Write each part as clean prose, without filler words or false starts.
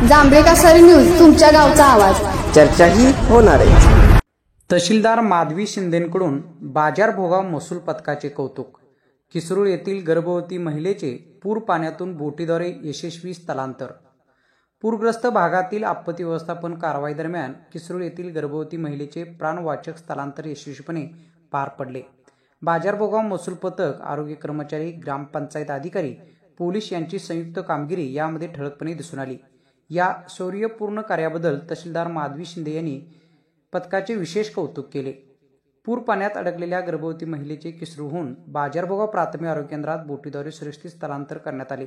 जांभळे कासारी news, तुमच्या गावचा आवाज. चर्चाही होणार आहे. तहसीलदार माधवी शिंदेंकडून बाजार भोगाव महसूल पथकाचे कौतुक. किसरूळ येथील गर्भवती महिलेचे पूर पाण्यातून बोटीद्वारे यशस्वी स्थलांतर. पूरग्रस्त भागातील आपत्ती व्यवस्थापन कारवाई दरम्यान किसरूळ येथील गर्भवती महिलेचे प्राणवाचक स्थलांतर यशस्वीपणे पार पडले. बाजार भोगाव महसूल पथक, आरोग्य कर्मचारी, ग्रामपंचायत अधिकारी, पोलीस यांची संयुक्त कामगिरी यामध्ये ठळकपणे दिसून आली. या शौर्यपूर्ण कार्याबद्दल तहसीलदार माधवी शिंदे यांनी पथकाचे विशेष कौतुक केले. पूर पाण्यात अडकलेल्या गर्भवती महिलेचे किसरूळहून बाजार भोगाव प्राथमिक आरोग्य केंद्रात बोटीद्वारे सुरक्षित स्थलांतर करण्यात आले.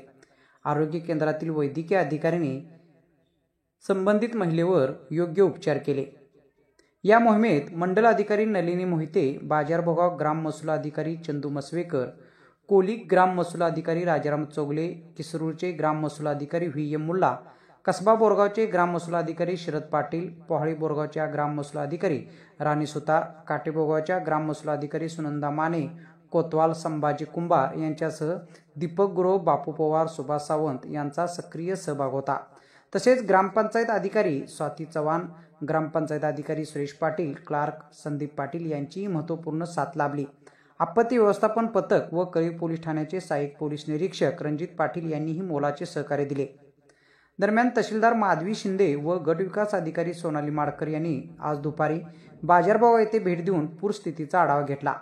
आरोग्य केंद्रातील वैद्यकीय अधिकाऱ्यांनी संबंधित महिलेवर योग्य उपचार केले. या मोहिमेत मंडल अधिकारी नलिनी मोहिते, बाजार भोगाव ग्राम महसूल अधिकारी चंदू मसवेकर, कोलिक ग्राम महसूल अधिकारी राजाराम चौगले, किसरूळचे ग्राम महसूल अधिकारी व्ही.एम. मुल्ला, कसबा बोरगावचे ग्राम महसूल अधिकारी शरद पाटील, पोहाळी बोरगावच्या ग्राम महसूल अधिकारी राणी सुतार, काटेबोगावच्या ग्राम महसूल अधिकारी सुनंदा माने, कोतवाल संभाजी कुंभार यांच्यासह दीपक गुरव, बापू पवार, सुभाष सावंत यांचा सक्रिय सहभाग होता. तसेच ग्रामपंचायत अधिकारी स्वाती चव्हाण, ग्रामपंचायत अधिकारी सुरेश पाटील, क्लार्क संदीप पाटील यांचीही महत्त्वपूर्ण साथ लाभली. आपत्ती व्यवस्थापन पथक व कळी पोलीस ठाण्याचे सहाय्यक पोलीस निरीक्षक रणजित पाटील यांनीही मोलाचे सहकार्य दिले. दरम्यान तहसीलदार माधवी शिंदे व गट विकास अधिकारी सोनाली माडकर यांनी आज दुपारी बाजार भोगाव येथे भेट देऊन पूरस्थितीचा आढावा घेतला.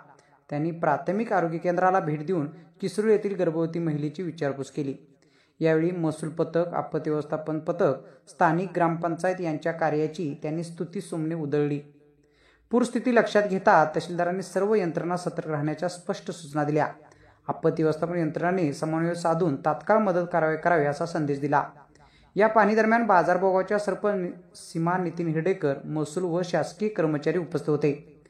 त्यांनी प्राथमिक आरोग्य केंद्राला भेट देऊन किसरूळ येथील गर्भवती महिलेची विचारपूस केली. यावेळी महसूल पथक, आपत्ती व्यवस्थापन पथक, स्थानिक ग्रामपंचायत यांच्या कार्याची त्यांनी स्तुतीसुमने उधळली. पूरस्थिती लक्षात घेता तहसीलदारांनी सर्व यंत्रणा सतर्क राहण्याच्या स्पष्ट सूचना दिल्या. आपत्ती व्यवस्थापन यंत्रणांनी समन्वय साधून तात्काळ मदत कारवाई करावी असा संदेश दिला. या पाहणी दरम्यान बाजार भोगावच्या सरपंच सीमा नितीन हिरडेकर, महसूल व शासकीय कर्मचारी उपस्थित होते.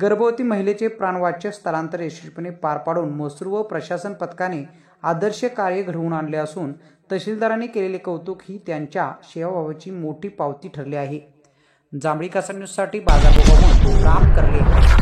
गर्भवती महिलेचे प्राणवाचक स्थलांतर यशस्वीपणे पार पाडून महसूल व प्रशासन पथकाने आदर्श कार्य घडवून आणले असून तहसीलदारांनी केलेले कौतुक ही त्यांच्या सेवाभावाची मोठी पावती ठरली आहे. जांभळी कासार न्यूजसाठी बाजार भोगावहून राम करले.